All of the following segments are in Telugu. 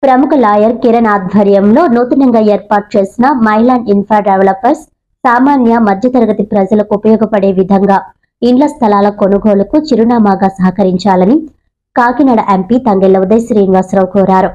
ప్రముఖ లాయర్ కిరణ్ ఆధ్వర్యంలో నూతనంగా ఏర్పాటు చేసిన మైలాండ్ ఇన్ఫ్రా డెవలపర్స్ సామాన్య మధ్యతరగతి ప్రజలకు ఉపయోగపడే విధంగా ఇండ్ల స్థలాల కొనుగోలుకు చిరునామాగా సహకరించాలని కాకినాడ ఎంపీ తంగెళ్ల ఉదయ్ శ్రీనివాసరావు కోరారు.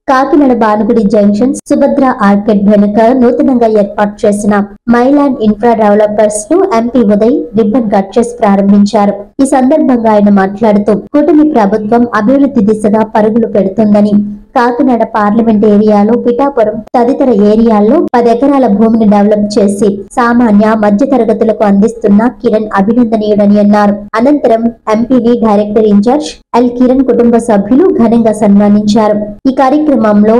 కాకినాడ భానుగుడి జంక్షన్ సుభద్ర ఆర్కెడ్ వెనుక నూతనంగా ఏర్పాటు చేసిన మైలాండ్ ఇన్ఫ్రా డెవలపర్స్ ను ఎంపీ ఉదయ్ రిబ్బన్ కట్ చేసి ప్రారంభించారు. ఈ సందర్భంగా ఆయన మాట్లాడుతూ కూటమి ప్రభుత్వం అభివృద్ధి దిశగా పరుగులు పెడుతుందని, కాకినాడ పార్లమెంట్ ఏరియాలో పిఠాపురం తదితర ఏరియాల్లో 10 ఎకరాల భూమిని డెవలప్ చేసి సామాన్య మధ్య తరగతులకు అందిస్తున్న కిరణ్ అభినందనీయుడని అన్నారు. అనంతరం ఎంపీని డైరెక్టర్ ఇన్ఛార్జ్ ఎల్ కిరణ్ కుటుంబ సభ్యులు ఘనంగా సన్మానించారు. ఈ కార్యక్రమంలో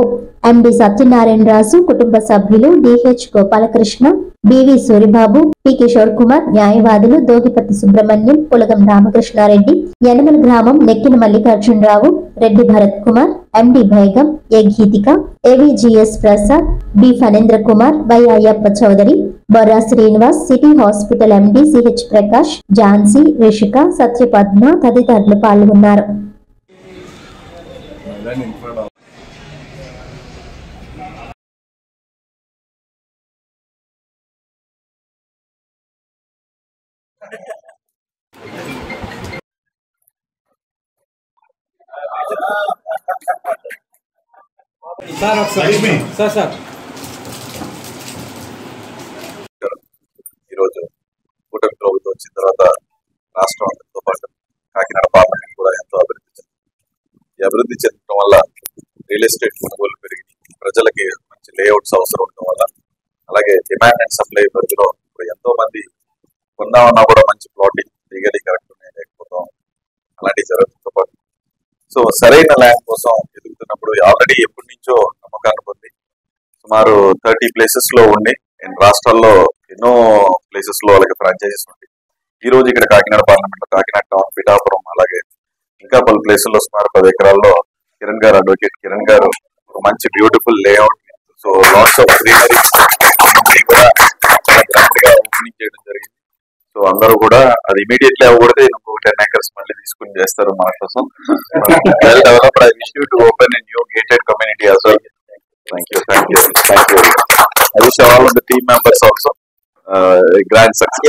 ఎండి సత్యనారాయణ రాజు కుటుంబ సభ్యులు DH Gopalakrishna, BV Suribabu, P Kishore Kumar, న్యాయవాదులు దోగిపతి సుబ్రహ్మణ్యం, పులగం రామకృష్ణారెడ్డి, యనమల గ్రామం Nekkina Mallikarjuna Rao, Reddy Bharat Kumar, MD Begum, A Geethika, AVGS Prasad, B Phanendra Kumar, Y Ayyappa Chowdary, Borra Srinivas, city hospital MD CH Prakash, Jhansi, Rishika, Satyapadma తదితరులు పాల్గొన్నారు. ఈరోజు కూటమి ప్రభుత్వం వచ్చిన తర్వాత రాష్ట్రం అంతటితో పాటు కాకినాడ పార్లమెంట్ కూడా ఎంతో అభివృద్ధి చెందింది. ఈ అభివృద్ధి చెందడం వల్ల రియల్ ఎస్టేట్ కొనుగోలు పెరిగి ప్రజలకి మంచి లేఅవుట్స్ అవసరం ఉండడం వల్ల, అలాగే డిమాండ్ అండ్ సప్లై పరిధిలో ఇప్పుడు ఎంతో మంది కొందామన్నా కూడా మంచి ప్లాటింగ్ లీగలీ కరెక్ట్ ఉన్నాయి లేకపోతాం అలాంటివి జరుగుతుందో పాటు సో సరైన ల్యాండ్ కోసం ఎదుగుతున్నప్పుడు ఆల్రెడీ ఎప్పటి నుంచో నమ్మకాన్ని పొంది సుమారు 30 ప్లేసెస్ లో ఉండి రాష్ట్రాల్లో ఎన్నో ప్లేసెస్ లో వాళ్ళకి ఫ్రాంచైజీస్ ఉంటాయి. ఈ రోజు ఇక్కడ కాకినాడ పార్లమెంట్ లో కాకినాడ టౌన్, పిఠాపురం, అలాగే ఇంకా పలు ప్లేసుల్లో సుమారు 10 ఎకరాల్లో కిరణ్ గారు, అడ్వకేట్ కిరణ్ గారు ఒక మంచి beautiful layout, so lots of greenery కూడా ఓపెనింగ్ చేయడం జరిగింది. సో అందరూ కూడా అది ఇమీడియట్లీ అవ్వకూడదు, ఇంకొక 10 acres మళ్ళీ తీసుకుని చేస్తారు మన కోసం. Well developed. I wish you to open a new gated community as well. Thank you. I wish all of the team members also grand success.